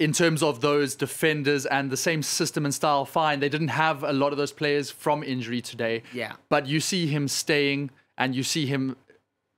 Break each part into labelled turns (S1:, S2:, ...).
S1: in terms of those defenders and the same system and style, fine, they didn't have a lot of those players from injury today.
S2: Yeah.
S1: But you see him staying, and you see him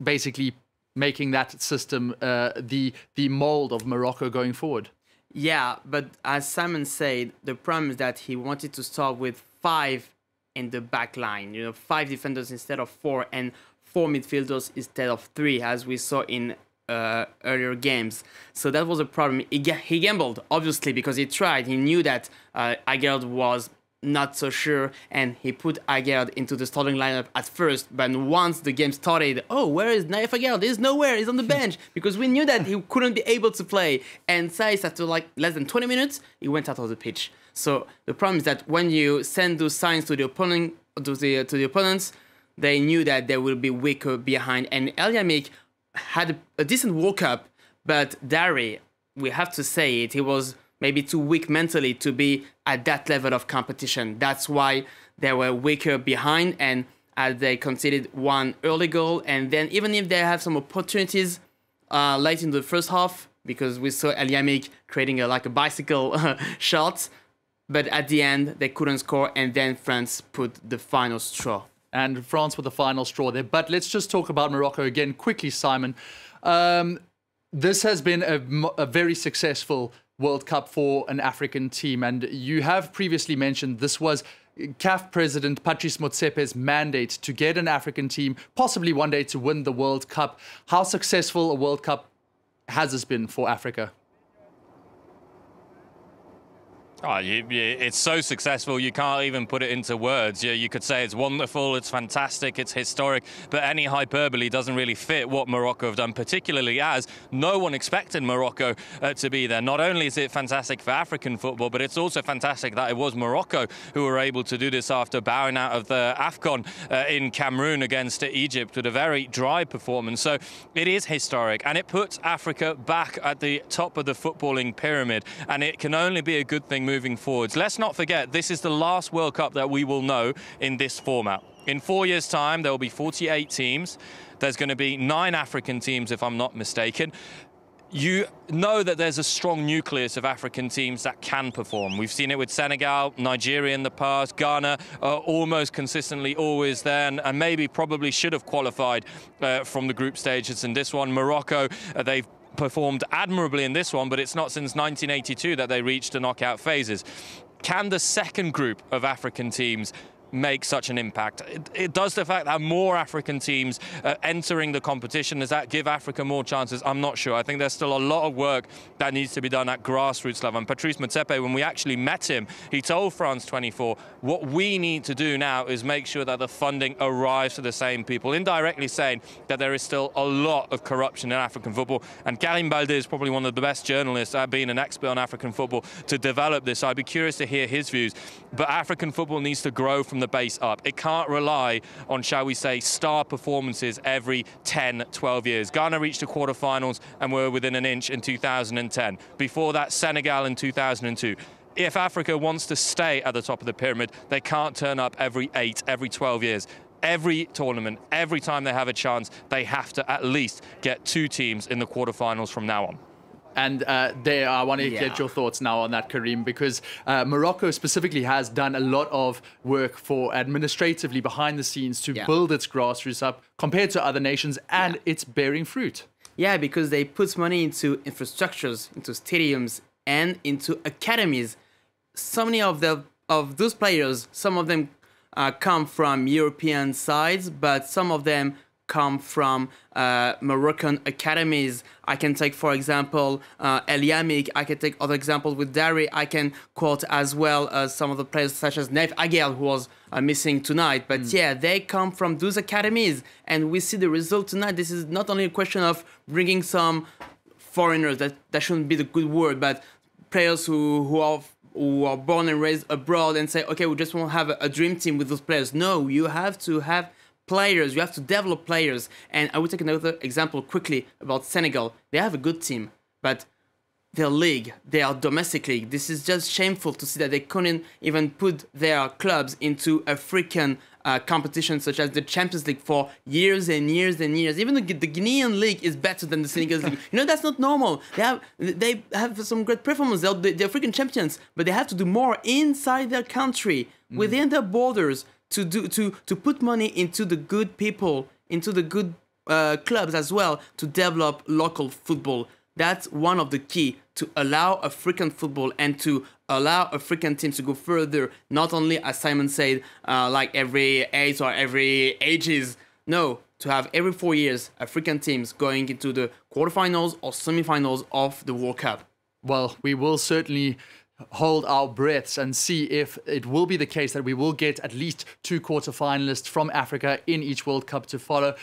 S1: basically making that system the mold of Morocco going forward.
S2: Yeah, but as Simon said, the problem is that he wanted to start with 5 in the back line. 5 defenders instead of 4, and 4 midfielders instead of 3, as we saw in earlier games. So that was a problem. He gambled, obviously, because he tried. He knew that Agard was not so sure, and he put Agard into the starting lineup at first. But once the game started, oh, where is Naif Agard? He's nowhere. He's on the bench, because we knew that he couldn't be able to play. And Saïs, after like less than 20 minutes, he went out of the pitch. So the problem is that when you send those signs to the opponent, to the opponents, they knew that they will be weaker behind. And El Yamik had a decent World Cup, but Dari, we have to say it, he was maybe too weak mentally to be at that level of competition. That's why they were weaker behind, and as they conceded one early goal, and then even if they have some opportunities late in the first half, because we saw El Yamik creating like a bicycle shot, but at the end they couldn't score, and then France put the final straw.
S1: And France with the final straw there. But let's just talk about Morocco again quickly, Simon. This has been a very successful World Cup for an African team. And you have previously mentioned this was CAF President Patrice Motsepe's mandate to get an African team, possibly one day to win the World Cup. How successful a World Cup has this been for Africa?
S3: Oh, it's so successful, you can't even put it into words. You could say it's wonderful, it's fantastic, it's historic, but any hyperbole doesn't really fit what Morocco have done, particularly as no one expected Morocco to be there. Not only is it fantastic for African football, but it's also fantastic that it was Morocco who were able to do this after bowing out of the AFCON in Cameroon against Egypt with a very dry performance. So it is historic, and it puts Africa back at the top of the footballing pyramid, and it can only be a good thing moving forwards. Let's not forget, this is the last World Cup that we will know in this format. In 4 years' time, there will be 48 teams. There's going to be 9 African teams, if I'm not mistaken. You know that there's a strong nucleus of African teams that can perform. We've seen it with Senegal, Nigeria in the past, Ghana almost consistently always there, and maybe probably should have qualified from the group stages in this one. Morocco, they've performed admirably in this one, but it's not since 1982 that they reached the knockout phases. Can the second group of African teams make such an impact? It does the fact that more African teams entering the competition, does that give Africa more chances? I'm not sure. I think there's still a lot of work that needs to be done at grassroots level. And Patrice Motsepe, when we actually met him, he told France 24, what we need to do now is make sure that the funding arrives to the same people, indirectly saying that there is still a lot of corruption in African football. And Karim Balde is probably one of the best journalists at being an expert on African football to develop this. So I'd be curious to hear his views. But African football needs to grow from the base up. It can't rely on, shall we say, star performances every 10, 12 years. Ghana reached the quarterfinals and were within an inch in 2010. Before that, Senegal in 2002. If Africa wants to stay at the top of the pyramid, they can't turn up every 8, every 12 years. Every tournament, every time they have a chance, they have to at least get 2 teams in the quarterfinals from now on.
S1: And there, I want to get your thoughts now on that, Karim, because Morocco specifically has done a lot of work for administratively behind the scenes to build its grassroots up compared to other nations, and it's bearing fruit.
S2: Yeah, because they put money into infrastructures, into stadiums, and into academies. So many of those players, some of them come from European sides, but some of them come from Moroccan academies. I can take, for example, El Yamik. I can take other examples with Dari. I can quote as well some of the players such as Naif Agard, who was missing tonight. But yeah, they come from those academies, and we see the result tonight. This is not only a question of bringing some foreigners, that shouldn't be the good word, but players who are born and raised abroad and say, okay, we just want to have a dream team with those players. No, you have to have players, you have to develop players. And I will take another example quickly about Senegal. They have a good team, but their league, their domestic league. This is just shameful to see that they couldn't even put their clubs into African competitions such as the Champions League for years and years and years. Even the Guinean league is better than the Senegalese league. You know, that's not normal. They have some great performance. They're African champions, but they have to do more inside their country, within their borders, to put money into the good people, into the good clubs as well, to develop local football. That's one of the key to allow African football and to allow African teams to go further, not only, as Simon said, like every 8 or every ages. No, to have every 4 years African teams going into the quarterfinals or semifinals of the World Cup.
S1: Well, we will certainly hold our breaths and see if it will be the case that we will get at least 2 quarterfinalists from Africa in each World Cup to follow.